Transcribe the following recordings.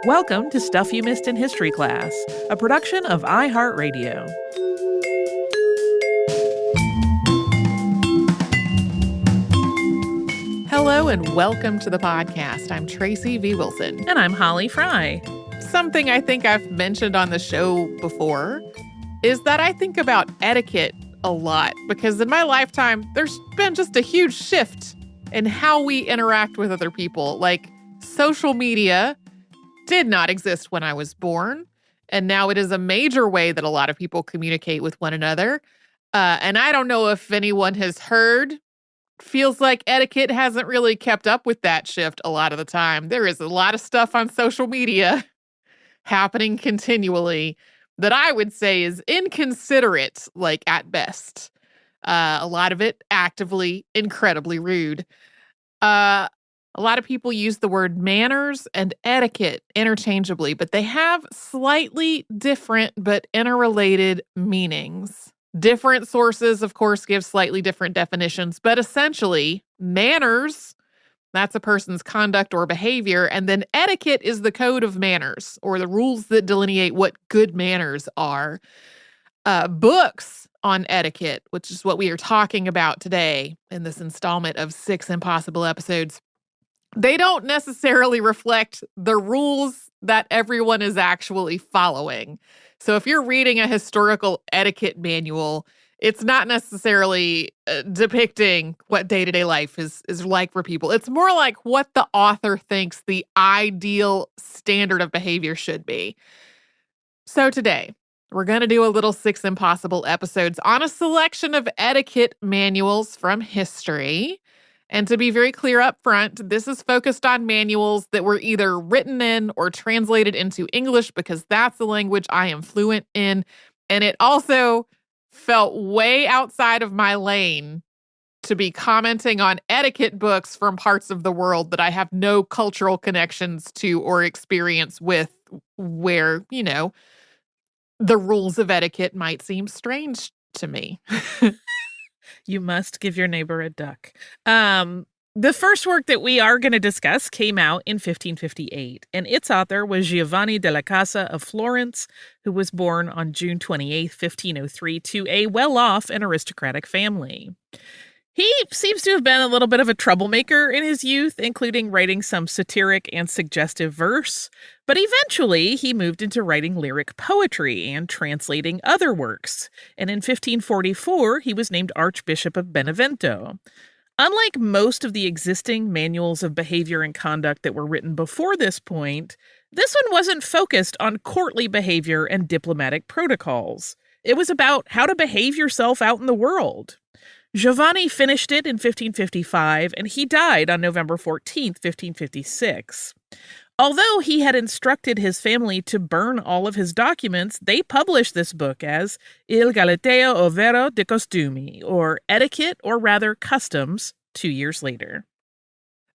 Welcome to Stuff You Missed in History Class, a production of iHeartRadio. Hello and welcome to the podcast. I'm Tracy V. Wilson. And I'm Holly Fry. Something I think I've mentioned on the show before is that I think about etiquette a lot because in my lifetime, there's been just a huge shift in how we interact with other people. Like, social media did not exist when I was born, and now it is a major way that a lot of people communicate with one another. And I don't know if anyone has heard. Feels like etiquette hasn't really kept up with that shift a lot of the time. There is a lot of stuff on social media happening continually that I would say is inconsiderate, like at best. A lot of it actively incredibly rude. A lot of people use the word manners and etiquette interchangeably, but they have slightly different but interrelated meanings. Different sources, of course, give slightly different definitions, but essentially, manners, that's a person's conduct or behavior, and then etiquette is the code of manners, or the rules that delineate what good manners are. Books on etiquette, which is what we are talking about today in this installment of 6 Impossible Episodes, they don't necessarily reflect the rules that everyone is actually following. So if you're reading a historical etiquette manual, it's not necessarily depicting what day-to-day life is like for people. It's more like what the author thinks the ideal standard of behavior should be. So today, we're going to do a little 6 Impossible Episodes on a selection of etiquette manuals from history. And to be very clear up front, this is focused on manuals that were either written in or translated into English because that's the language I am fluent in. And it also felt way outside of my lane to be commenting on etiquette books from parts of the world that I have no cultural connections to or experience with, where, you know, the rules of etiquette might seem strange to me. You must give your neighbor a duck. The first work that we are going to discuss came out in 1558, and its author was Giovanni della Casa of Florence, who was born on June 28, 1503, to a well-off and aristocratic family. He seems to have been a little bit of a troublemaker in his youth, including writing some satiric and suggestive verse, but eventually he moved into writing lyric poetry and translating other works, and in 1544 he was named Archbishop of Benevento. Unlike most of the existing manuals of behavior and conduct that were written before this point, this one wasn't focused on courtly behavior and diplomatic protocols. It was about how to behave yourself out in the world. Giovanni finished it in 1555, and he died on November 14, 1556. Although he had instructed his family to burn all of his documents, they published this book as Il Galateo Ovvero de Costumi, or Etiquette, or rather Customs, 2 years later.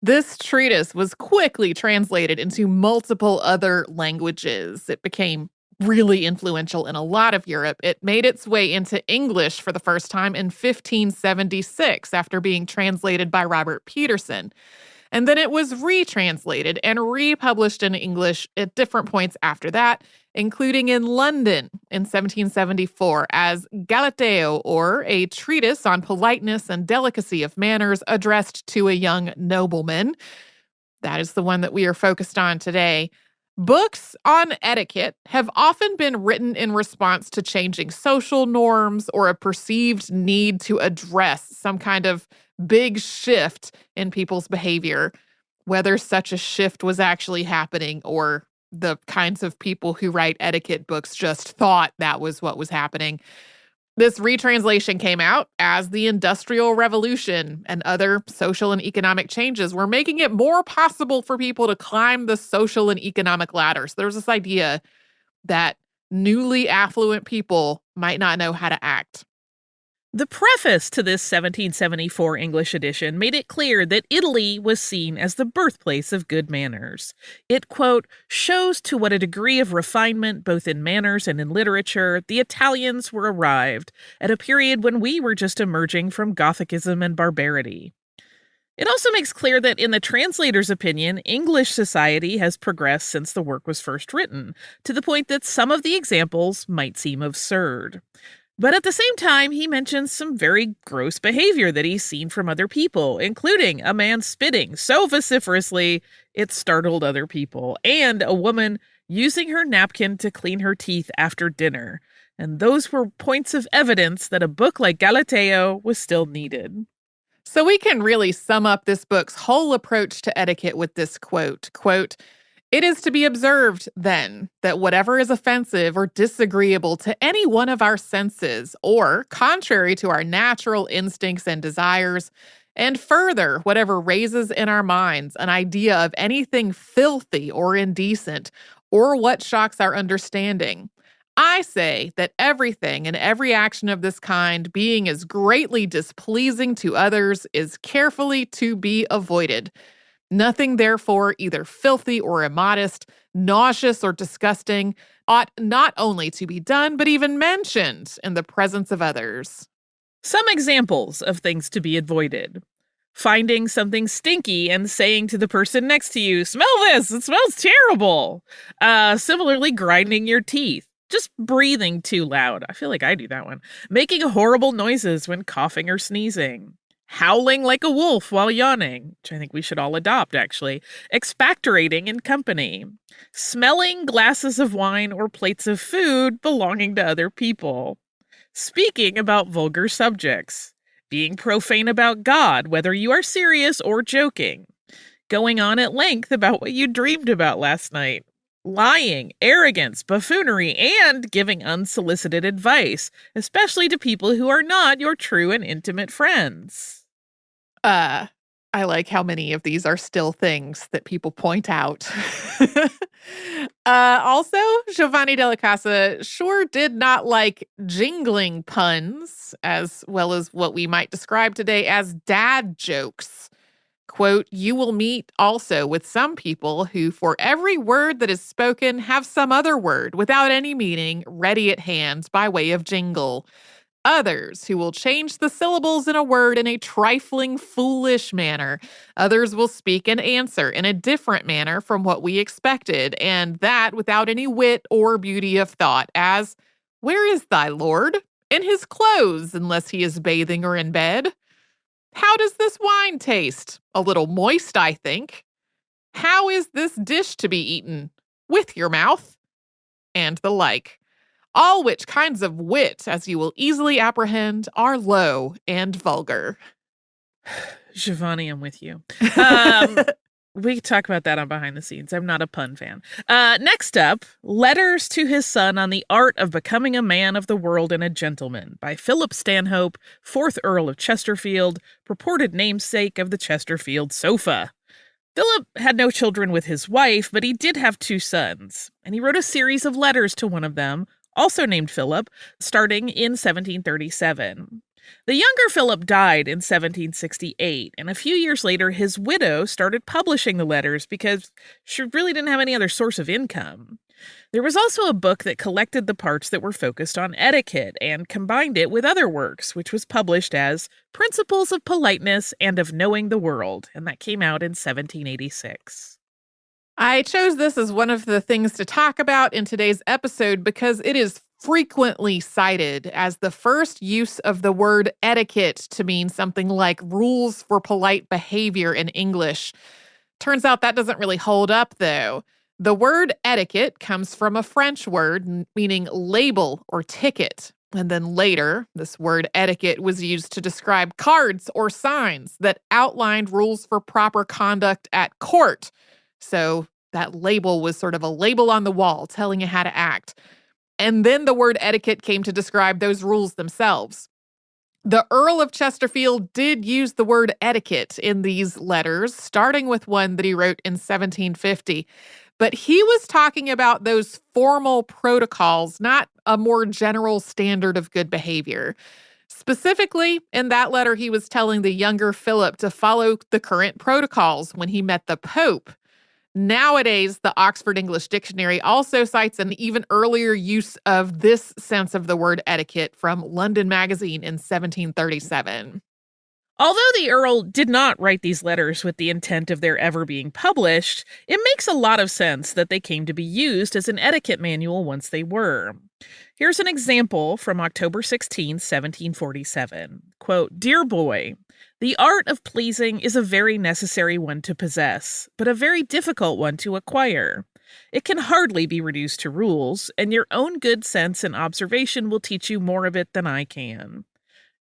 This treatise was quickly translated into multiple other languages. It became really influential in a lot of Europe. It made its way into English for the first time in 1576 after being translated by Robert Peterson. And then it was retranslated and republished in English at different points after that, including in London in 1774 as Galateo, or a treatise on politeness and delicacy of manners addressed to a young nobleman. That is the one that we are focused on today. Books on etiquette have often been written in response to changing social norms or a perceived need to address some kind of big shift in people's behavior, whether such a shift was actually happening or the kinds of people who write etiquette books just thought that was what was happening. This retranslation came out as the Industrial Revolution and other social and economic changes were making it more possible for people to climb the social and economic ladder. So there was this idea that newly affluent people might not know how to act. The preface to this 1774 English edition made it clear that Italy was seen as the birthplace of good manners. It, quote, shows to what a degree of refinement, both in manners and in literature, the Italians were arrived at a period when we were just emerging from Gothicism and barbarity. It also makes clear that, in the translator's opinion, English society has progressed since the work was first written, to the point that some of the examples might seem absurd. But at the same time, he mentions some very gross behavior that he's seen from other people, including a man spitting so vociferously it startled other people, and a woman using her napkin to clean her teeth after dinner. And those were points of evidence that a book like Galateo was still needed. So we can really sum up this book's whole approach to etiquette with this quote, "It is to be observed, then, that whatever is offensive or disagreeable to any one of our senses, or contrary to our natural instincts and desires, and further, whatever raises in our minds an idea of anything filthy or indecent, or what shocks our understanding, I say that everything and every action of this kind, being as greatly displeasing to others, is carefully to be avoided. Nothing, therefore, either filthy or immodest, nauseous or disgusting, ought not only to be done, but even mentioned in the presence of others." Some examples of things to be avoided: finding something stinky and saying to the person next to you, "Smell this, it smells terrible." Similarly, grinding your teeth. Just breathing too loud. I feel like I do that one. Making horrible noises when coughing or sneezing. Howling like a wolf while yawning, which I think we should all adopt, actually. Expectorating in company. Smelling glasses of wine or plates of food belonging to other people. Speaking about vulgar subjects. Being profane about God, whether you are serious or joking. Going on at length about what you dreamed about last night. Lying, arrogance, buffoonery, and giving unsolicited advice, especially to people who are not your true and intimate friends. I like how many of these are still things that people point out. Also, Giovanni della Casa sure did not like jingling puns, as well as what we might describe today as dad jokes. Quote, "You will meet also with some people who, for every word that is spoken, have some other word, without any meaning, ready at hand by way of jingle. Others who will change the syllables in a word in a trifling, foolish manner. Others will speak and answer in a different manner from what we expected, and that without any wit or beauty of thought, as, 'Where is thy lord?' In his clothes, unless he is bathing or in bed. 'How does this wine taste? A little moist, I think. How is this dish to be eaten? With your mouth?' And the like. All which kinds of wit, as you will easily apprehend, are low and vulgar." Giovanni, I'm with you. We could talk about that on Behind the Scenes. I'm not a pun fan. Next up, Letters to His Son on the Art of Becoming a Man of the World and a Gentleman by Philip Stanhope, 4th Earl of Chesterfield, purported namesake of the Chesterfield sofa. Philip had no children with his wife, but he did have 2 sons, and he wrote a series of letters to one of them, also named Philip, starting in 1737. The younger Philip died in 1768, and a few years later, his widow started publishing the letters because she really didn't have any other source of income. There was also a book that collected the parts that were focused on etiquette and combined it with other works, which was published as Principles of Politeness and of Knowing the World, and that came out in 1786. I chose this as one of the things to talk about in today's episode because it is frequently cited as the first use of the word etiquette to mean something like rules for polite behavior in English. Turns out that doesn't really hold up, though. The word etiquette comes from a French word meaning label or ticket. And then later, this word etiquette was used to describe cards or signs that outlined rules for proper conduct at court. So that label was sort of a label on the wall telling you how to act. And then the word etiquette came to describe those rules themselves. The Earl of Chesterfield did use the word etiquette in these letters, starting with one that he wrote in 1750. But he was talking about those formal protocols, not a more general standard of good behavior. Specifically, in that letter, he was telling the younger Philip to follow the current protocols when he met the Pope. Nowadays, the Oxford English Dictionary also cites an even earlier use of this sense of the word etiquette from London Magazine in 1737. Although the Earl did not write these letters with the intent of their ever being published, it makes a lot of sense that they came to be used as an etiquette manual once they were. Here's an example from October 16, 1747. Quote, "Dear boy, the art of pleasing is a very necessary one to possess, but a very difficult one to acquire. It can hardly be reduced to rules, and your own good sense and observation will teach you more of it than I can.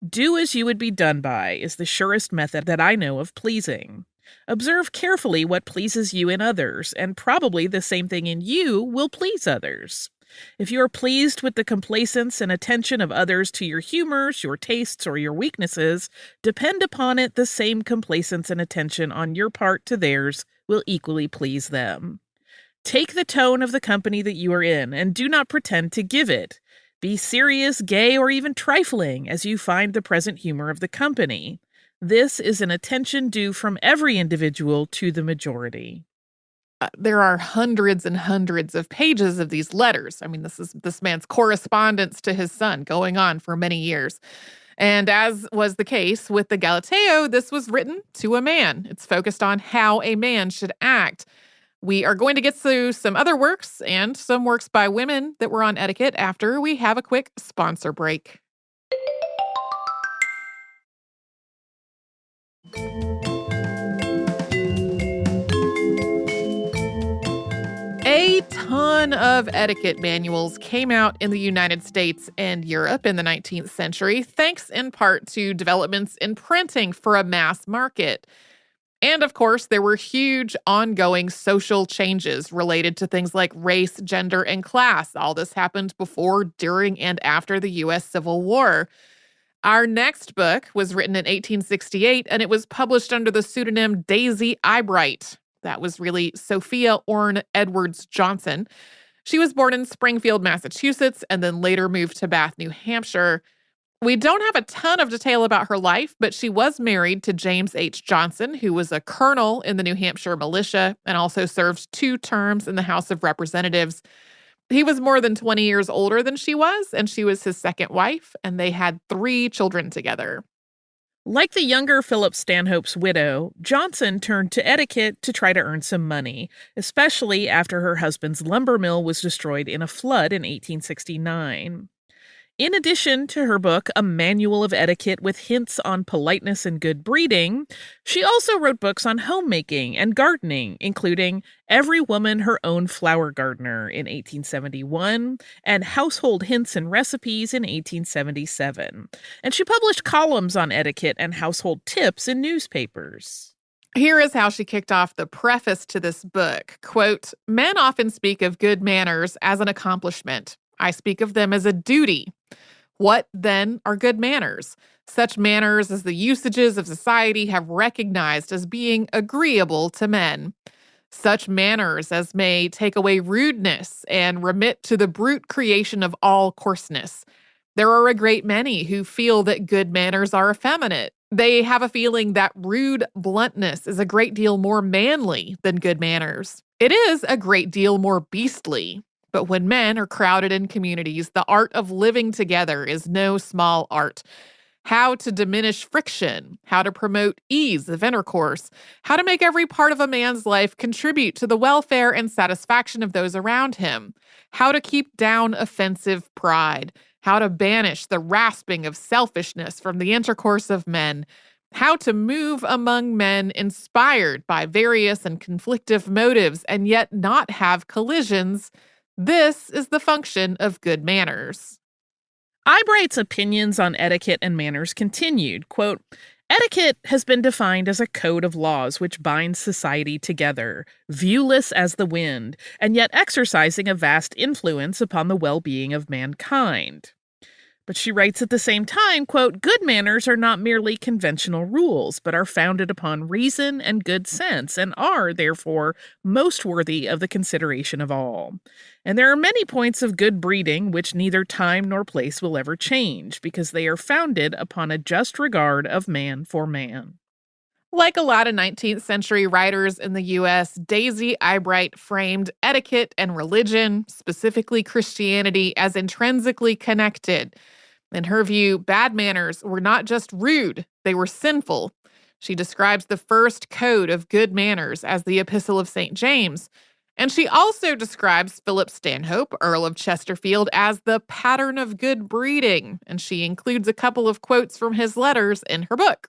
Do as you would be done by is the surest method that I know of pleasing. Observe carefully what pleases you in others, and probably the same thing in you will please others. If you are pleased with the complacence and attention of others to your humors, your tastes, or your weaknesses, depend upon it the same complacence and attention on your part to theirs will equally please them. Take the tone of the company that you are in, and do not pretend to give it. Be serious, gay, or even trifling as you find the present humor of the company. This is an attention due from every individual to the majority." There are hundreds and hundreds of pages of these letters. I mean, this is this man's correspondence to his son going on for many years. And as was the case with the Galateo, this was written to a man. It's focused on how a man should act. We are going to get to some other works and some works by women that were on etiquette after we have a quick sponsor break. A ton of etiquette manuals came out in the United States and Europe in the 19th century, thanks in part to developments in printing for a mass market. And of course, there were huge ongoing social changes related to things like race, gender, and class. All this happened before, during, and after the U.S. Civil War. Our next book was written in 1868, and it was published under the pseudonym Daisy Eyebright. That was really Sophia Orne Edwards Johnson. She was born in Springfield, Massachusetts, and then later moved to Bath, New Hampshire. We don't have a ton of detail about her life, but she was married to James H. Johnson, who was a colonel in the New Hampshire militia and also served 2 terms in the House of Representatives. He was more than 20 years older than she was, and she was his second wife, and they had 3 children together. Like the younger Philip Stanhope's widow, Johnson turned to etiquette to try to earn some money, especially after her husband's lumber mill was destroyed in a flood in 1869. In addition to her book, A Manual of Etiquette with Hints on Politeness and Good Breeding, she also wrote books on homemaking and gardening, including Every Woman Her Own Flower Gardener in 1871 and Household Hints and Recipes in 1877. And she published columns on etiquette and household tips in newspapers. Here is how she kicked off the preface to this book. Quote, "Men often speak of good manners as an accomplishment. I speak of them as a duty. What, then, are good manners? Such manners as the usages of society have recognized as being agreeable to men. Such manners as may take away rudeness and remit to the brute creation of all coarseness. There are a great many who feel that good manners are effeminate. They have a feeling that rude bluntness is a great deal more manly than good manners. It is a great deal more beastly. But when men are crowded in communities, the art of living together is no small art. How to diminish friction, how to promote ease of intercourse, how to make every part of a man's life contribute to the welfare and satisfaction of those around him, how to keep down offensive pride, how to banish the rasping of selfishness from the intercourse of men, how to move among men inspired by various and conflictive motives and yet not have collisions. This is the function of good manners." Eyebright's opinions on etiquette and manners continued. Quote, "Etiquette has been defined as a code of laws which binds society together, viewless as the wind, and yet exercising a vast influence upon the well-being of mankind." But she writes at the same time, quote, "Good manners are not merely conventional rules, but are founded upon reason and good sense, and are, therefore, most worthy of the consideration of all. And there are many points of good breeding which neither time nor place will ever change, because they are founded upon a just regard of man for man." Like a lot of 19th century writers in the U.S., Daisy Eyebright framed etiquette and religion, specifically Christianity, as intrinsically connected. In her view, bad manners were not just rude, they were sinful. She describes the first code of good manners as the Epistle of St. James. And she also describes Philip Stanhope, Earl of Chesterfield, as the pattern of good breeding. And she includes a couple of quotes from his letters in her book.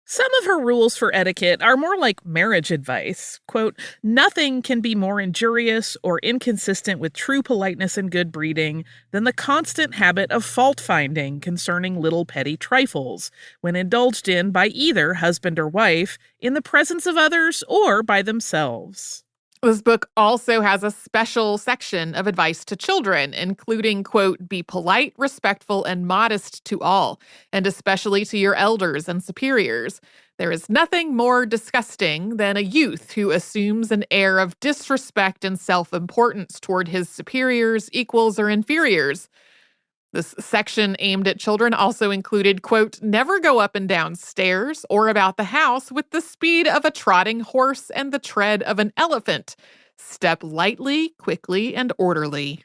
Some of her rules for etiquette are more like marriage advice. Quote, nothing can be more injurious or inconsistent with true politeness and good breeding than the constant habit of fault-finding concerning little petty trifles, when indulged in by either husband or wife, in the presence of others or by themselves. This book also has a special section of advice to children, including, quote, be polite, respectful, and modest to all, and especially to your elders and superiors. There is nothing more disgusting than a youth who assumes an air of disrespect and self-importance toward his superiors, equals, or inferiors. This section aimed at children also included, quote, never go up and down stairs or about the house with the speed of a trotting horse and the tread of an elephant. Step lightly, quickly, and orderly.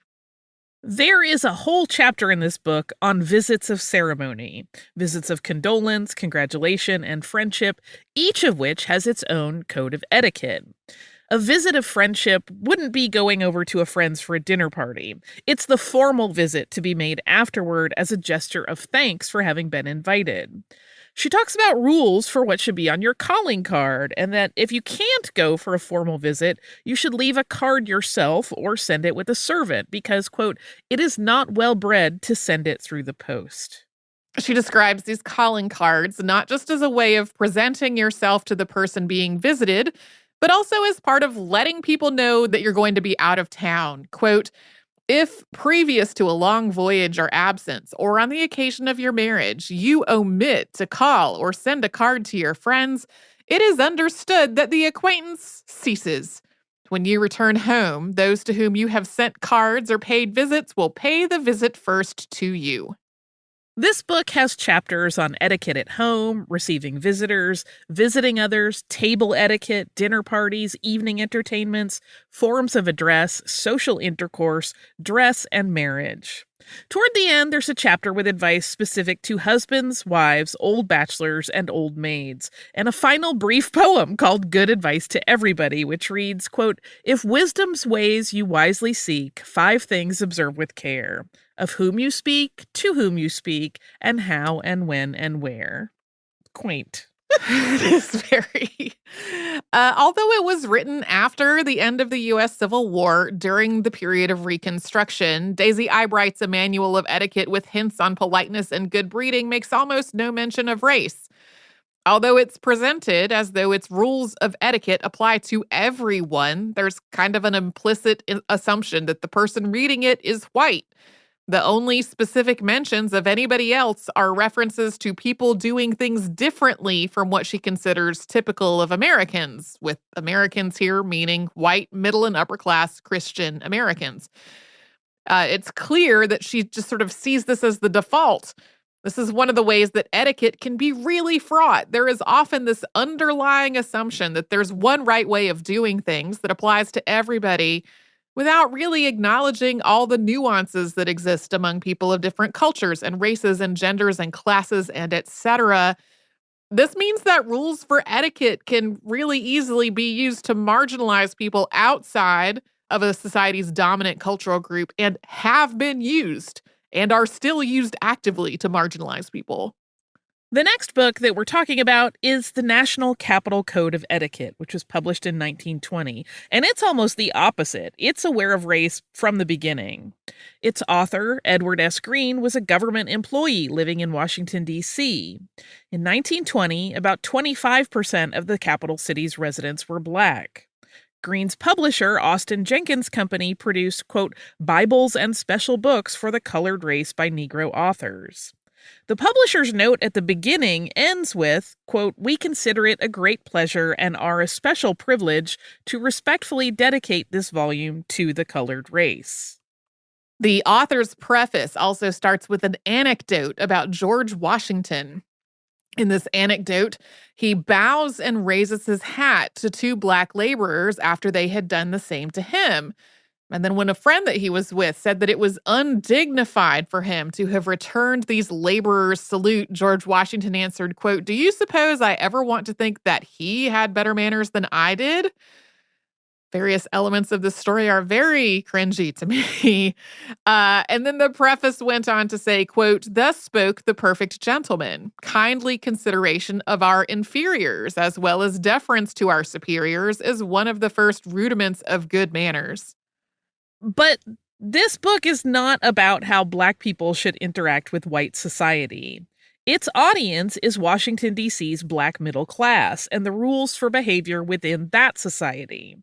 There is a whole chapter in this book on visits of ceremony, visits of condolence, congratulation, and friendship, each of which has its own code of etiquette. A visit of friendship wouldn't be going over to a friend's for a dinner party. It's the formal visit to be made afterward as a gesture of thanks for having been invited. She talks about rules for what should be on your calling card, and that if you can't go for a formal visit, you should leave a card yourself or send it with a servant because, quote, it is not well bred to send it through the post. She describes these calling cards not just as a way of presenting yourself to the person being visited, but also as part of letting people know that you're going to be out of town. Quote, if previous to a long voyage or absence, or on the occasion of your marriage, you omit to call or send a card to your friends, it is understood that the acquaintance ceases. When you return home, those to whom you have sent cards or paid visits will pay the visit first to you. This book has chapters on etiquette at home, receiving visitors, visiting others, table etiquette, dinner parties, evening entertainments, forms of address, social intercourse, dress, and marriage. Toward the end, there's a chapter with advice specific to husbands, wives, old bachelors, and old maids, and a final brief poem called Good Advice to Everybody, which reads, quote, if wisdom's ways you wisely seek, 5 things observe with care. Of whom you speak, to whom you speak, and how and when and where. Quaint. It is very. Although it was written after the end of the U.S. Civil War during the period of Reconstruction, Daisy Eyebright's A Manual of Etiquette with hints on politeness and good breeding makes almost no mention of race. Although it's presented as though its rules of etiquette apply to everyone, there's kind of an implicit assumption that the person reading it is white. The only specific mentions of anybody else are references to people doing things differently from what she considers typical of Americans, with Americans here meaning white, middle, and upper class Christian Americans. It's clear that she just sort of sees this as the default. This is one of the ways that etiquette can be really fraught. There is often this underlying assumption that there's one right way of doing things that applies to everybody, without really acknowledging all the nuances that exist among people of different cultures and races and genders and classes and etc. This means that rules for etiquette can really easily be used to marginalize people outside of a society's dominant cultural group and have been used and are still used actively to marginalize people. The next book that we're talking about is The National Capital Code of Etiquette, which was published in 1920. And it's almost the opposite. It's aware of race from the beginning. Its author, Edward S. Green, was a government employee living in Washington, D.C. In 1920, about 25% of the capital city's residents were Black. Green's publisher, Austin Jenkins Company, produced, quote, Bibles and special books for the colored race by Negro authors. The publisher's note at the beginning ends with, quote, we consider it a great pleasure and our especial privilege to respectfully dedicate this volume to the colored race. The author's preface also starts with an anecdote about George Washington. In this anecdote, he bows and raises his hat to 2 Black laborers after they had done the same to him. And then when a friend that he was with said that it was undignified for him to have returned these laborers' salute, George Washington answered, quote, "Do you suppose I ever want to think that he had better manners than I did?" Various elements of this story are very cringy to me. And then the preface went on to say, quote, "Thus spoke the perfect gentleman. Kindly consideration of our inferiors as well as deference to our superiors is one of the first rudiments of good manners." But this book is not about how Black people should interact with white society. Its audience is Washington, D.C.'s Black middle class and the rules for behavior within that society.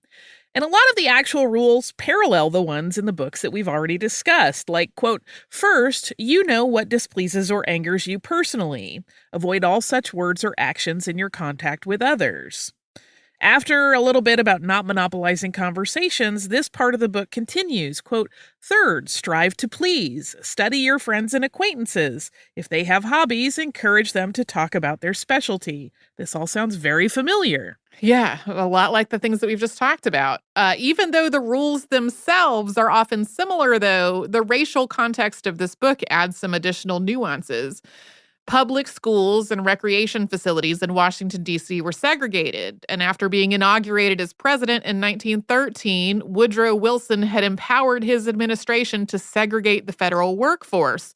And a lot of the actual rules parallel the ones in the books that we've already discussed, like, quote, "First, you know what displeases or angers you personally. Avoid all such words or actions in your contact with others." After a little bit about not monopolizing conversations, this part of the book continues, quote, "Third, strive to please. Study your friends and acquaintances. If they have hobbies, encourage them to talk about their specialty." This all sounds very familiar. Yeah, a lot like the things that we've just talked about. Even though the rules themselves are often similar, though, the racial context of this book adds some additional nuances. Public schools and recreation facilities in Washington, D.C. were segregated, and after being inaugurated as president in 1913, Woodrow Wilson had empowered his administration to segregate the federal workforce.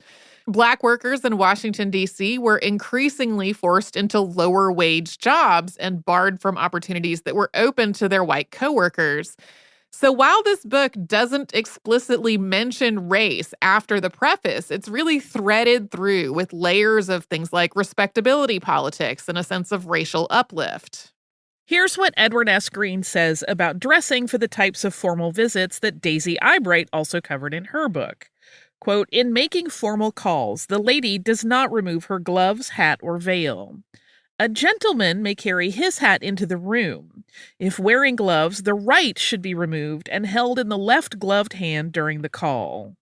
Black workers in Washington, D.C. were increasingly forced into lower wage jobs and barred from opportunities that were open to their white coworkers. So while this book doesn't explicitly mention race after the preface, it's really threaded through with layers of things like respectability politics and a sense of racial uplift. Here's what Edward S. Green says about dressing for the types of formal visits that Daisy Eyebright also covered in her book. Quote, "In making formal calls, the lady does not remove her gloves, hat, or veil. A gentleman may carry his hat into the room. If wearing gloves, the right should be removed and held in the left gloved hand during the call."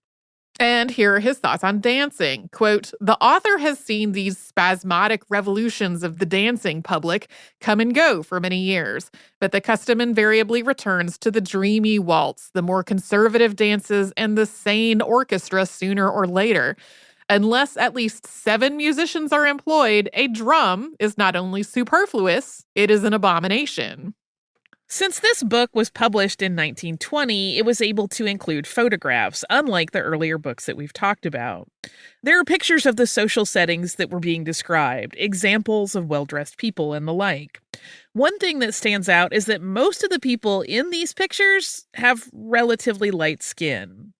And here are his thoughts on dancing. Quote, "The author has seen these spasmodic revolutions of the dancing public come and go for many years, but the custom invariably returns to the dreamy waltz, the more conservative dances, and the sane orchestra sooner or later. Unless at least 7 musicians are employed, a drum is not only superfluous, it is an abomination." Since this book was published in 1920, it was able to include photographs, unlike the earlier books that we've talked about. There are pictures of the social settings that were being described, examples of well-dressed people, and the like. One thing that stands out is that most of the people in these pictures have relatively light skin.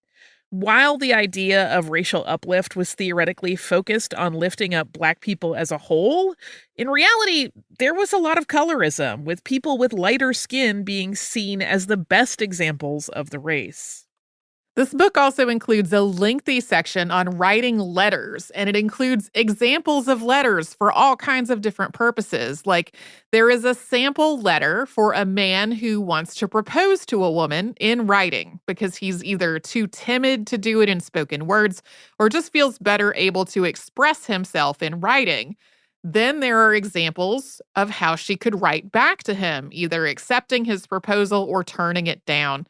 While the idea of racial uplift was theoretically focused on lifting up Black people as a whole, in reality, there was a lot of colorism, with people with lighter skin being seen as the best examples of the race. This book also includes a lengthy section on writing letters, and it includes examples of letters for all kinds of different purposes. Like, there is a sample letter for a man who wants to propose to a woman in writing because he's either too timid to do it in spoken words or just feels better able to express himself in writing. Then there are examples of how she could write back to him, either accepting his proposal or turning it down.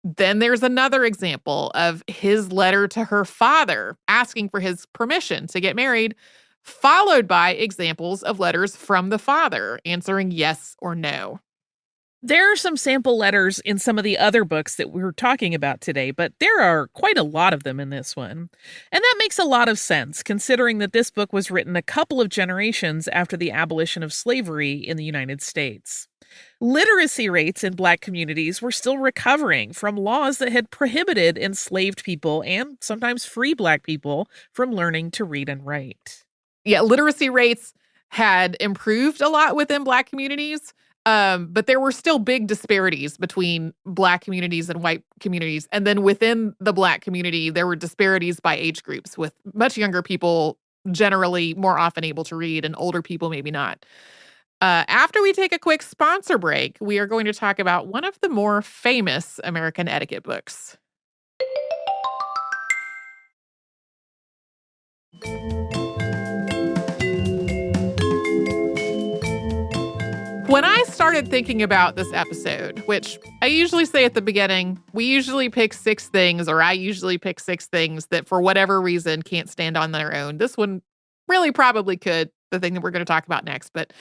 Then there's another example of his letter to her father asking for his permission to get married, followed by examples of letters from the father answering yes or no. There are some sample letters in some of the other books that we're talking about today, but there are quite a lot of them in this one. And that makes a lot of sense, considering that this book was written a couple of generations after the abolition of slavery in the United States. Literacy rates in Black communities were still recovering from laws that had prohibited enslaved people and sometimes free Black people from learning to read and write. Yeah, literacy rates had improved a lot within Black communities, but there were still big disparities between Black communities and white communities. And then within the Black community, there were disparities by age groups, with much younger people generally more often able to read and older people maybe not. After we take a quick sponsor break, we are going to talk about one of the more famous American etiquette books. When I started thinking about this episode, which I usually say at the beginning, we usually pick 6 things, or I usually pick 6 things that for whatever reason can't stand on their own. This one really probably could, the thing that we're going to talk about next, but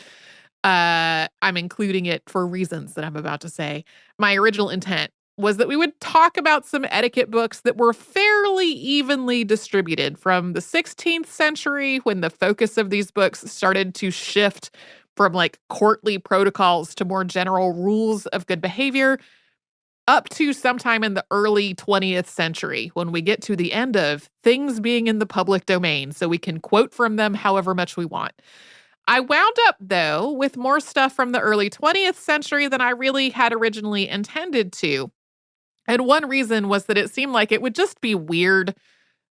I'm including it for reasons that I'm about to say. My original intent was that we would talk about some etiquette books that were fairly evenly distributed from the 16th century, when the focus of these books started to shift from like courtly protocols to more general rules of good behavior, up to sometime in the early 20th century, when we get to the end of things being in the public domain, so we can quote from them however much we want. I wound up, though, with more stuff from the early 20th century than I really had originally intended to. And one reason was that it seemed like it would just be weird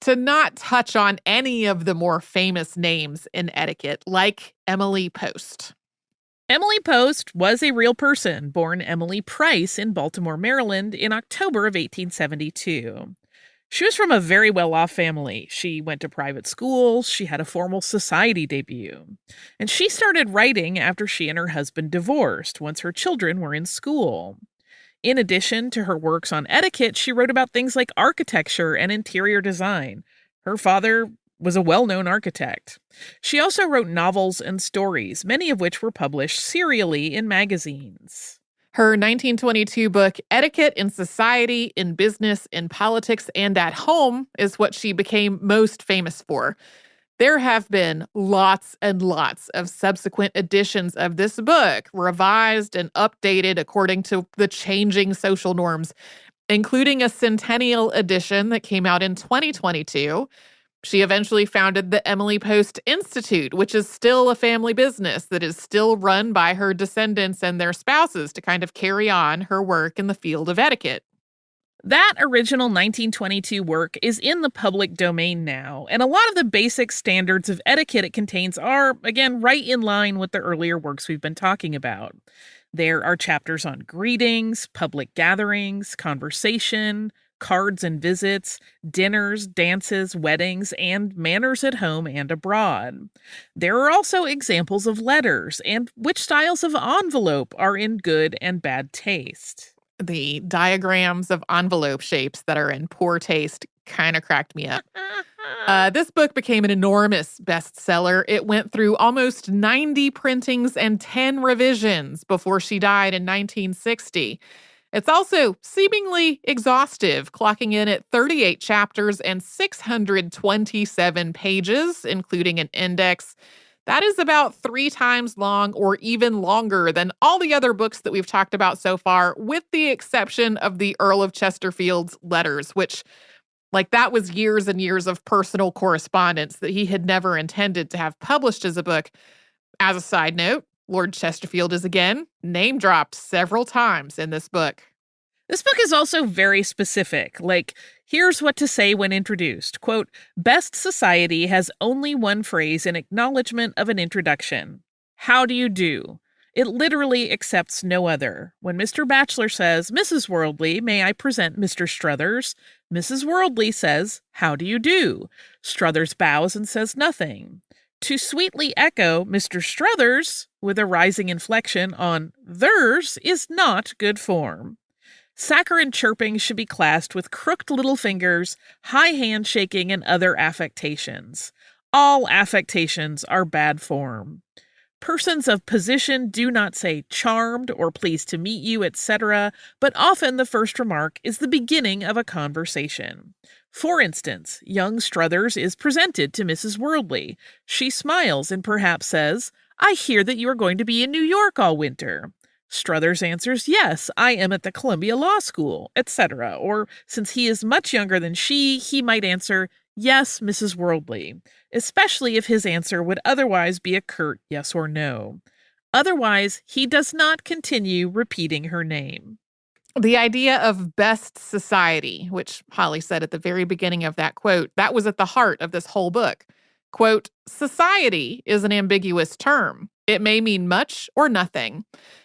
to not touch on any of the more famous names in etiquette, like Emily Post. Emily Post was a real person, born Emily Price in Baltimore, Maryland, in October of 1872. She was from a very well-off family. She went to private schools. She had a formal society debut. And she started writing after she and her husband divorced, once her children were in school. In addition to her works on etiquette, she wrote about things like architecture and interior design. Her father was a well-known architect. She also wrote novels and stories, many of which were published serially in magazines. Her 1922 book, Etiquette in Society, in Business, in Politics, and at Home, is what she became most famous for. There have been lots and lots of subsequent editions of this book, revised and updated according to the changing social norms, including a centennial edition that came out in 2022. She eventually founded the Emily Post Institute, which is still a family business that is still run by her descendants and their spouses to kind of carry on her work in the field of etiquette. That original 1922 work is in the public domain now, and a lot of the basic standards of etiquette it contains are, again, right in line with the earlier works we've been talking about. There are chapters on greetings, public gatherings, conversation, cards and visits, dinners, dances, weddings, and manners at home and abroad. There are also examples of letters and which styles of envelope are in good and bad taste. The diagrams of envelope shapes that are in poor taste kind of cracked me up. This book became an enormous bestseller. It went through almost 90 printings and 10 revisions before she died in 1960. It's also seemingly exhaustive, clocking in at 38 chapters and 627 pages, including an index. That is about 3 times long or even longer than all the other books that we've talked about so far, with the exception of the Earl of Chesterfield's letters, which, like, that was years and years of personal correspondence that he had never intended to have published as a book. As a side note, Lord Chesterfield is again name dropped several times in this book. This book is also very specific. Like, here's what to say when introduced. Quote, "Best society has only one phrase in acknowledgement of an introduction. How do you do? It literally accepts no other. When Mr. Batchelor says, 'Mrs. Worldly, may I present Mr. Struthers?' Mrs. Worldly says, 'How do you do?' Struthers bows and says nothing. To sweetly echo Mr. Struthers with a rising inflection on theirs is not good form. Saccharine chirping should be classed with crooked little fingers, high handshaking, and other affectations. All affectations are bad form. Persons of position do not say charmed or pleased to meet you, etc., but often the first remark is the beginning of a conversation. For instance, young Struthers is presented to Mrs. Worldly. She smiles and perhaps says, 'I hear that you are going to be in New York all winter.' Struthers answers, 'Yes, I am at the Columbia Law School,' etc. Or, since he is much younger than she, he might answer, 'Yes, Mrs. Worldly,' especially if his answer would otherwise be a curt yes or no. Otherwise, he does not continue repeating her name." The idea of best society, which Holly said at the very beginning of that quote, that was at the heart of this whole book. Quote, "Society is an ambiguous term. It may mean much or nothing.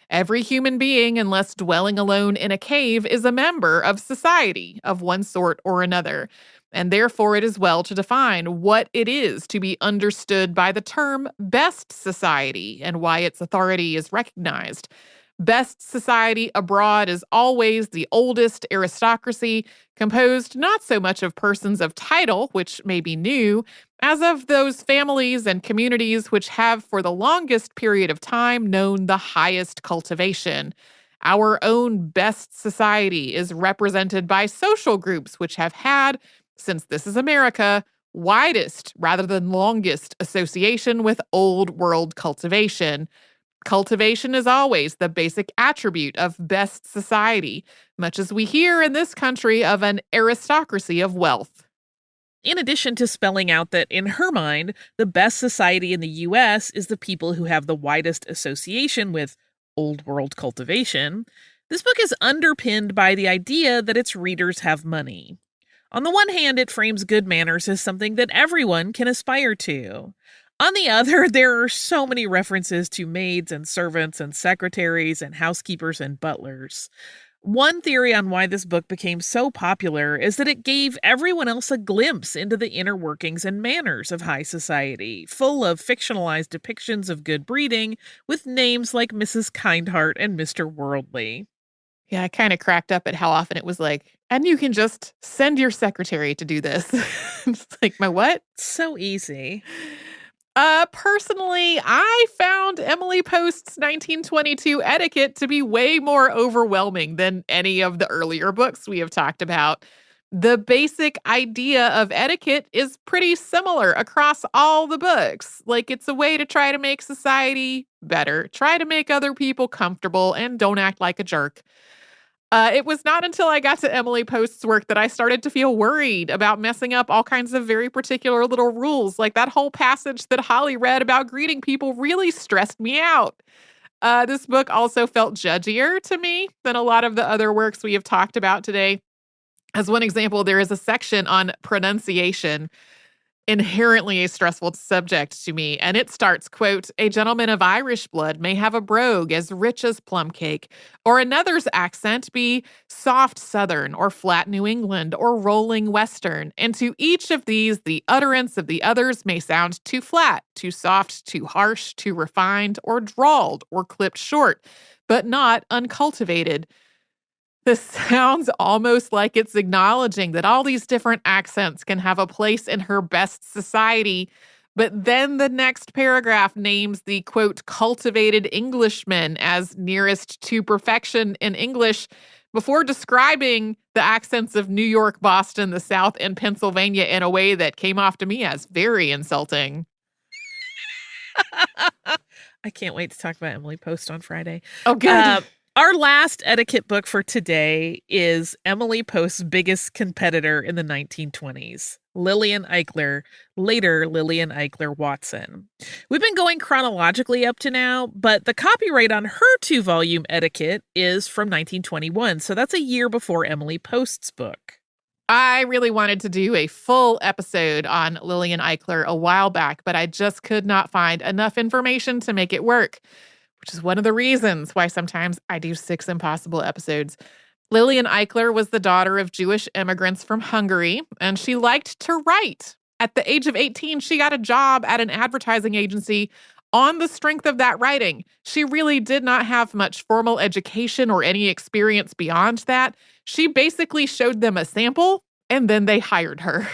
Every human being, unless dwelling alone in a cave, is a member of society of one sort or another. and therefore it is well to define what it is to be understood by the term best society and why its authority is recognized. Best society abroad is always the oldest aristocracy, composed not so much of persons of title, which may be new, as of those families and communities which have for the longest period of time known the highest cultivation. Our own best society is represented by social groups which have had, since this is America, widest rather than longest association with old world cultivation. Cultivation is always the basic attribute of best society, much as we hear in this country of an aristocracy of wealth. In addition to spelling out that, in her mind, the best society in the U.S. is the people who have the widest association with old world cultivation, this book is underpinned by the idea that its readers have money. On the one hand, it frames good manners as something that everyone can aspire to. On the other, there are so many references to maids and servants and secretaries and housekeepers and butlers. One theory on why this book became so popular is that it gave everyone else a glimpse into the inner workings and manners of high society, full of fictionalized depictions of good breeding with names like Mrs. Kindheart and Mr. Worldly. Yeah, I kind of cracked up at how often it was like, and you can just send your secretary to do this. It's like, my what? So easy. Personally, I found Emily Post's 1922 Etiquette to be way more overwhelming than any of the earlier books we have talked about. The basic idea of etiquette is pretty similar across all the books. Like, it's a way to try to make society better, try to make other people comfortable, and don't act like a jerk. It was not until I got to Emily Post's work that I started to feel worried about messing up all kinds of very particular little rules. Like that whole passage that Holly read about greeting people really stressed me out. This book also felt judgier to me than a lot of the other works we have talked about today. As one example, there is a section on pronunciation, inherently a stressful subject to me. And it starts, quote, "A gentleman of Irish blood may have a brogue as rich as plum cake, or another's accent be soft Southern, or flat New England, or rolling Western. And to each of these, the utterance of the others may sound too flat, too soft, too harsh, too refined, or drawled, or clipped short, but not uncultivated." This sounds almost like it's acknowledging that all these different accents can have a place in her best society. But then the next paragraph names the, quote, "cultivated Englishman" as nearest to perfection in English before describing the accents of New York, Boston, the South, and Pennsylvania in a way that came off to me as very insulting. I can't wait to talk about Emily Post on Friday. Oh, good. Our last etiquette book for today is Emily Post's biggest competitor in the 1920s, Lillian Eichler, later Lillian Eichler Watson. We've been going chronologically up to now, but the copyright on her 2-volume Etiquette is from 1921, so that's a year before Emily Post's book. I really wanted to do a full episode on Lillian Eichler a while back, but I just could not find enough information to make it work, which is one of the reasons why sometimes I do 6 impossible episodes. Lillian Eichler was the daughter of Jewish immigrants from Hungary, and she liked to write. At the age of 18, she got a job at an advertising agency on the strength of that writing. She really did not have much formal education or any experience beyond that. She basically showed them a sample, and then they hired her.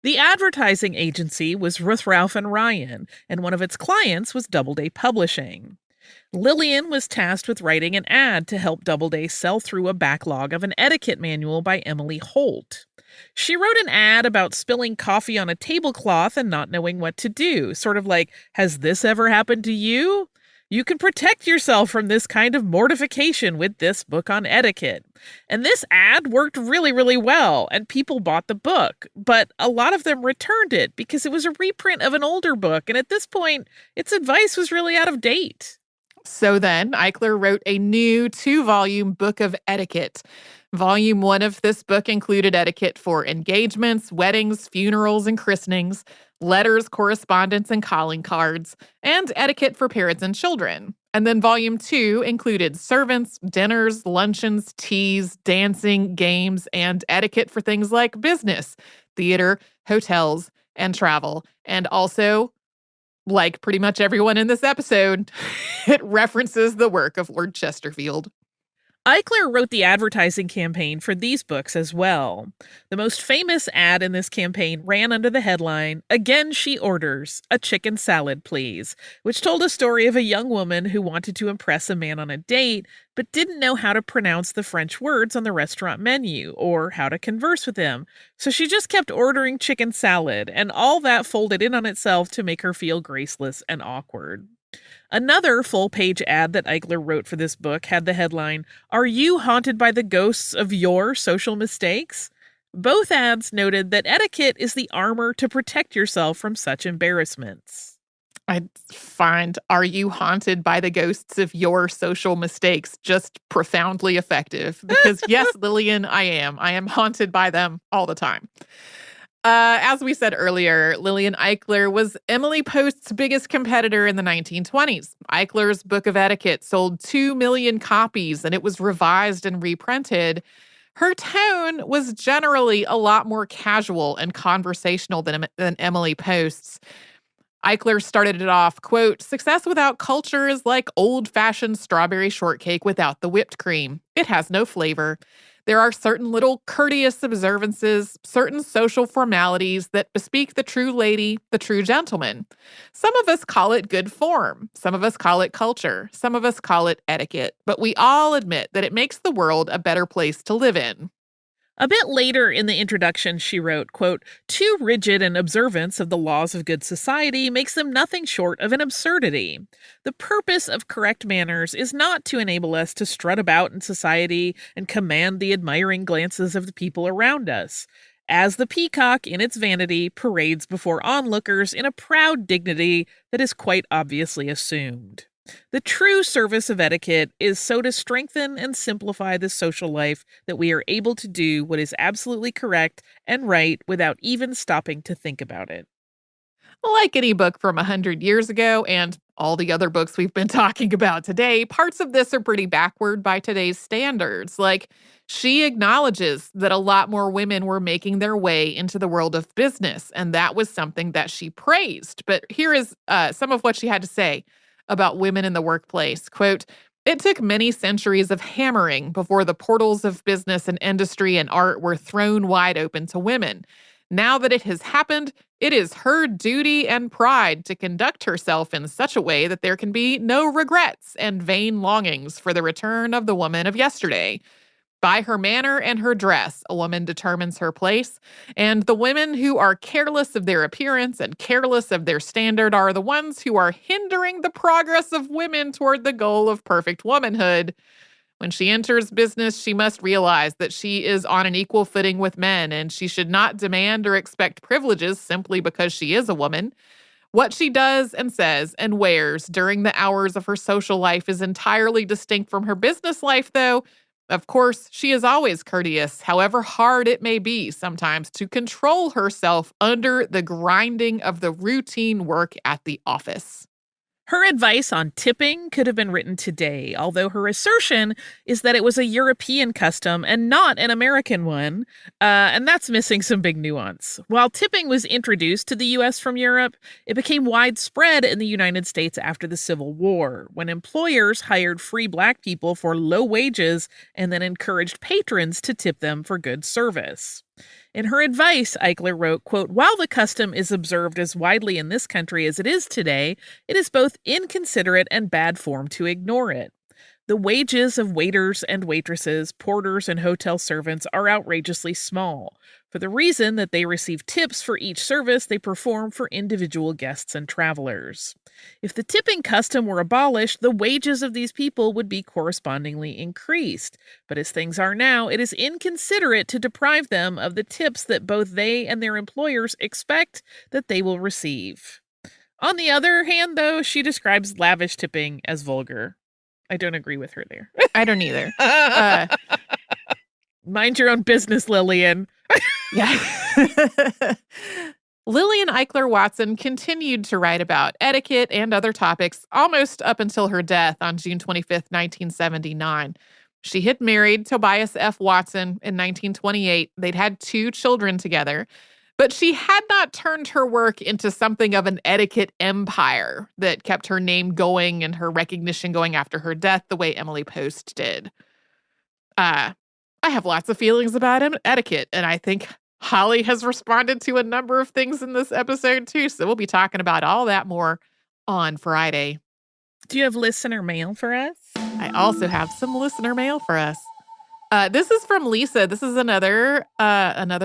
The advertising agency was Ruth Ralph and Ryan, and one of its clients was Doubleday Publishing. Lillian was tasked with writing an ad to help Doubleday sell through a backlog of an etiquette manual by Emily Holt. She wrote an ad about spilling coffee on a tablecloth and not knowing what to do, sort of like, "Has this ever happened to you? You can protect yourself from this kind of mortification with this book on etiquette." And this ad worked really, really well, and people bought the book. But a lot of them returned it because it was a reprint of an older book, and at this point, its advice was really out of date. So then, Eichler wrote a new 2-volume book of etiquette. Volume 1 of this book included etiquette for engagements, weddings, funerals, and christenings, letters, correspondence, and calling cards, and etiquette for parents and children. And then volume 2 included servants, dinners, luncheons, teas, dancing, games, and etiquette for things like business, theater, hotels, and travel. And also, like pretty much everyone in this episode, it references the work of Lord Chesterfield. Eichler wrote the advertising campaign for these books as well. The most famous ad in this campaign ran under the headline, "Again She Orders, a Chicken Salad, Please," which told a story of a young woman who wanted to impress a man on a date, but didn't know how to pronounce the French words on the restaurant menu or how to converse with him. So she just kept ordering chicken salad, and all that folded in on itself to make her feel graceless and awkward. Another full-page ad that Eichler wrote for this book had the headline, "Are you haunted by the ghosts of your social mistakes?" Both ads noted that etiquette is the armor to protect yourself from such embarrassments. I find "Are you haunted by the ghosts of your social mistakes" just profoundly effective. Because yes, Lillian, I am. I am haunted by them all the time. As we said earlier, Lillian Eichler was Emily Post's biggest competitor in the 1920s. Eichler's Book of Etiquette sold 2 million copies, and it was revised and reprinted. Her tone was generally a lot more casual and conversational than Emily Post's. Eichler started it off, quote, "Success without culture is like old-fashioned strawberry shortcake without the whipped cream. It has no flavor. There are certain little courteous observances, certain social formalities that bespeak the true lady, the true gentleman. Some of us call it good form. Some of us call it culture. Some of us call it etiquette. But we all admit that it makes the world a better place to live in." A bit later in the introduction, she wrote, quote, "Too rigid an observance of the laws of good society makes them nothing short of an absurdity. The purpose of correct manners is not to enable us to strut about in society and command the admiring glances of the people around us. As the peacock in its vanity parades before onlookers in a proud dignity that is quite obviously assumed. The true service of etiquette is so to strengthen and simplify the social life that we are able to do what is absolutely correct and right without even stopping to think about it." Like any book from 100 years ago and all the other books we've been talking about today, parts of this are pretty backward by today's standards. Like, she acknowledges that a lot more women were making their way into the world of business, and that was something that she praised. But here is some of what she had to say about women in the workplace. Quote, "It took many centuries of hammering before the portals of business and industry and art were thrown wide open to women. Now that it has happened, it is her duty and pride to conduct herself in such a way that there can be no regrets and vain longings for the return of the woman of yesterday. By her manner and her dress, a woman determines her place, and the women who are careless of their appearance and careless of their standard are the ones who are hindering the progress of women toward the goal of perfect womanhood. When she enters business, she must realize that she is on an equal footing with men, and she should not demand or expect privileges simply because she is a woman. What she does and says and wears during the hours of her social life is entirely distinct from her business life, though. Of course, she is always courteous, however hard it may be sometimes to control herself under the grinding of the routine work at the office." Her advice on tipping could have been written today, although her assertion is that it was a European custom and not an American one, and that's missing some big nuance. While tipping was introduced to the U.S. from Europe, it became widespread in the United States after the Civil War, when employers hired free Black people for low wages and then encouraged patrons to tip them for good service. In her advice, Eichler wrote, quote, "While the custom is observed as widely in this country as it is today, it is both inconsiderate and bad form to ignore it. The wages of waiters and waitresses, porters and hotel servants are outrageously small, for the reason that they receive tips for each service they perform for individual guests and travelers. If the tipping custom were abolished, the wages of these people would be correspondingly increased. But as things are now, it is inconsiderate to deprive them of the tips that both they and their employers expect that they will receive." On the other hand, though, she describes lavish tipping as vulgar. I don't agree with her there. I don't either. Mind your own business, Lillian. Yeah. Lillian Eichler Watson continued to write about etiquette and other topics almost up until her death on June 25th, 1979. She had married Tobias F. Watson in 1928. They'd had 2 children together, but she had not turned her work into something of an etiquette empire that kept her name going and her recognition going after her death the way Emily Post did. I have lots of feelings about etiquette, and I think Holly has responded to a number of things in this episode too, so we'll be talking about all that more on Friday. Do you have listener mail for us? I also have some listener mail for us. This is from Lisa. This is another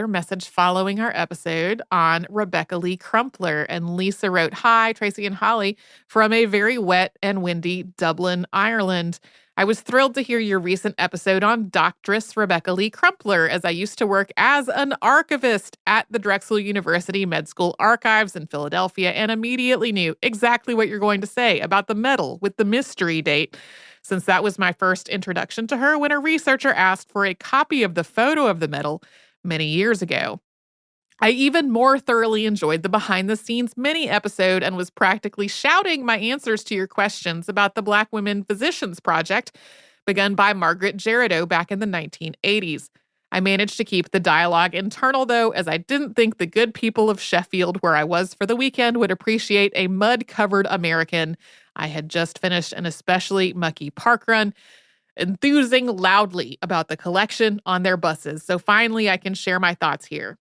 message following our episode on Rebecca Lee Crumpler. And Lisa wrote, "Hi, Tracy and Holly, from a very wet and windy Dublin, Ireland. I was thrilled to hear your recent episode on Doctress Rebecca Lee Crumpler, as I used to work as an archivist at the Drexel University Med School Archives in Philadelphia and immediately knew exactly what you're going to say about the medal with the mystery date, since that was my first introduction to her when a researcher asked for a copy of the photo of the medal many years ago. I even more thoroughly enjoyed the behind-the-scenes mini episode and was practically shouting my answers to your questions about the Black Women Physicians Project, begun by Margaret Jerideau back in the 1980s. I managed to keep the dialogue internal, though, as I didn't think the good people of Sheffield, where I was for the weekend, would appreciate a mud-covered American. I had just finished an especially mucky park run, enthusing loudly about the collection on their buses. So finally, I can share my thoughts here.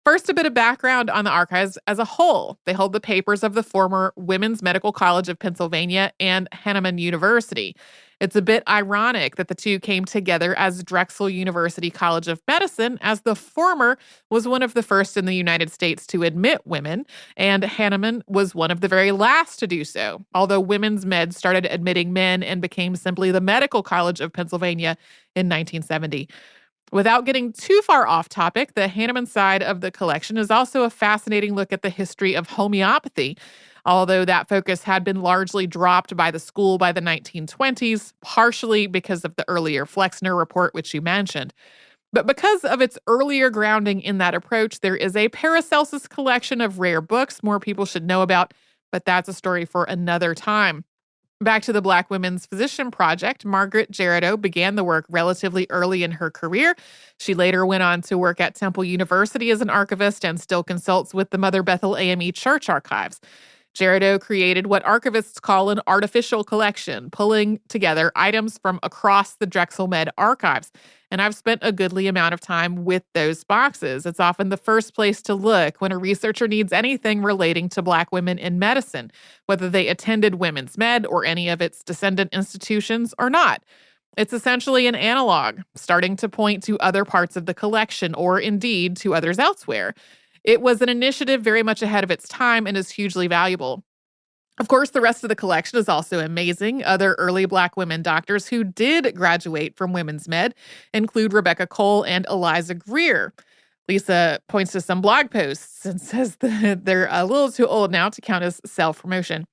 First, a bit of background on the archives as a whole. They hold the papers of the former Women's Medical College of Pennsylvania and Hahnemann University. It's a bit ironic that the two came together as Drexel University College of Medicine, as the former was one of the first in the United States to admit women, and Hahnemann was one of the very last to do so, although women's med started admitting men and became simply the Medical College of Pennsylvania in 1970. Without getting too far off topic, the Hahnemann side of the collection is also a fascinating look at the history of homeopathy, although that focus had been largely dropped by the school by the 1920s, partially because of the earlier Flexner report, which you mentioned. But because of its earlier grounding in that approach, there is a Paracelsus collection of rare books more people should know about, but that's a story for another time. Back to the Black Women's Physician Project, Margaret Jerideau began the work relatively early in her career. She later went on to work at Temple University as an archivist and still consults with the Mother Bethel AME Church Archives. Jerideau created what archivists call an artificial collection, pulling together items from across the Drexel Med archives. And I've spent a goodly amount of time with those boxes. It's often the first place to look when a researcher needs anything relating to Black women in medicine, whether they attended Women's Med or any of its descendant institutions or not. It's essentially an analog, starting to point to other parts of the collection or indeed to others elsewhere. It was an initiative very much ahead of its time and is hugely valuable. Of course, the rest of the collection is also amazing. Other early Black women doctors who did graduate from Women's Med include Rebecca Cole and Eliza Greer. Lisa points to some blog posts and says that they're a little too old now to count as self-promotion.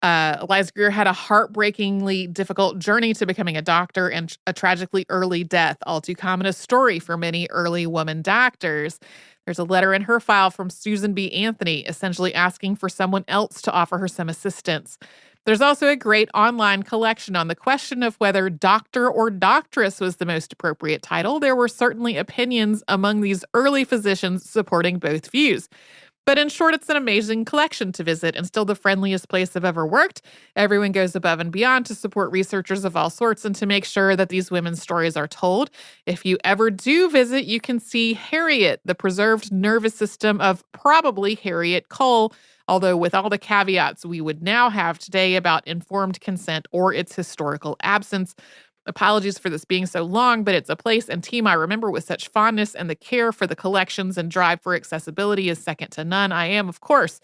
Eliza Greer had a heartbreakingly difficult journey to becoming a doctor and a tragically early death, all too common a story for many early woman doctors. There's a letter in her file from Susan B. Anthony, essentially asking for someone else to offer her some assistance. There's also a great online collection on the question of whether doctor or doctress was the most appropriate title. There were certainly opinions among these early physicians supporting both views. But in short, it's an amazing collection to visit and still the friendliest place I've ever worked. Everyone goes above and beyond to support researchers of all sorts and to make sure that these women's stories are told. If you ever do visit, you can see Harriet, the preserved nervous system of probably Harriet Cole, although with all the caveats we would now have today about informed consent or its historical absence. Apologies for this being so long, but it's a place and team I remember with such fondness, and the care for the collections and drive for accessibility is second to none. I am, of course,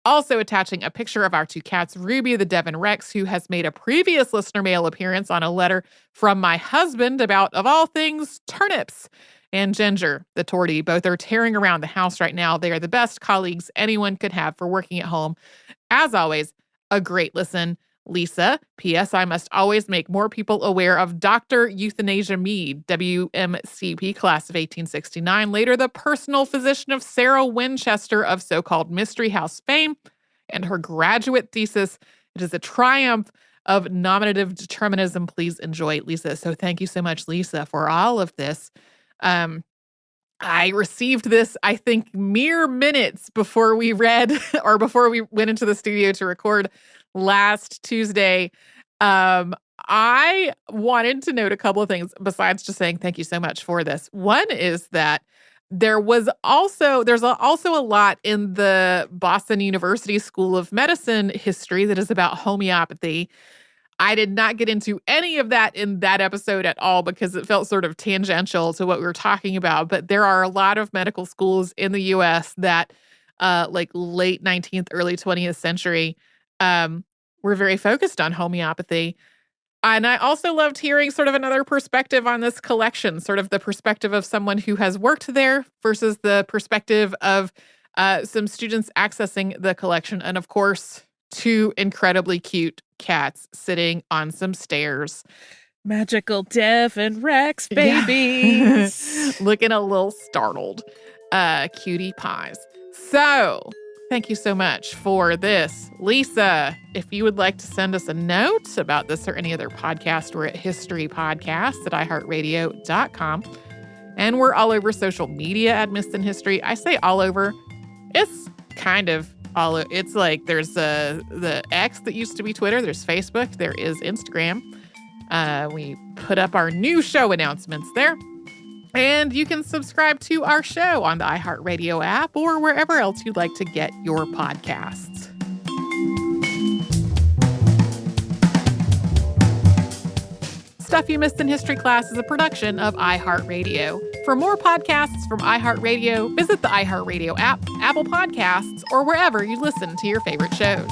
also attaching a picture of our 2 cats, Ruby the Devon Rex, who has made a previous listener mail appearance on a letter from my husband about, of all things, turnips, and Ginger, the tortie. Both are tearing around the house right now. They are the best colleagues anyone could have for working at home. As always, a great listen. Lisa, P.S. I must always make more people aware of Dr. Euthanasia Mead, WMCP class of 1869, later the personal physician of Sarah Winchester of so-called Mystery House fame, and her graduate thesis, It is a Triumph of Nominative Determinism. Please enjoy, Lisa. So thank you so much, Lisa, for all of this. I received this, I think, mere minutes before we read or before we went into the studio to record last Tuesday. I wanted to note a couple of things besides just saying thank you so much for this. One is that there's also a lot in the Boston University School of Medicine history that is about homeopathy. I did not get into any of that in that episode at all because it felt sort of tangential to what we were talking about. But there are a lot of medical schools in the U.S. that, like late 19th, early 20th century, were very focused on homeopathy. And I also loved hearing sort of another perspective on this collection, sort of the perspective of someone who has worked there versus the perspective of some students accessing the collection. And of course, two incredibly cute cats sitting on some stairs. Magical Dev and Rex babies. Yeah. Looking a little startled. Cutie pies. So, thank you so much for this. Lisa, if you would like to send us a note about this or any other podcast, we're at historypodcast@iheartradio.com. And we're all over social media at Missed in History. I say all over. It's kind of it's like there's the X that used to be Twitter. There's Facebook. There is Instagram. We put up our new show announcements there. And you can subscribe to our show on the iHeartRadio app or wherever else you'd like to get your podcasts. Stuff You Missed in History Class is a production of iHeartRadio. For more podcasts from iHeartRadio, visit the iHeartRadio app, Apple Podcasts, or wherever you listen to your favorite shows.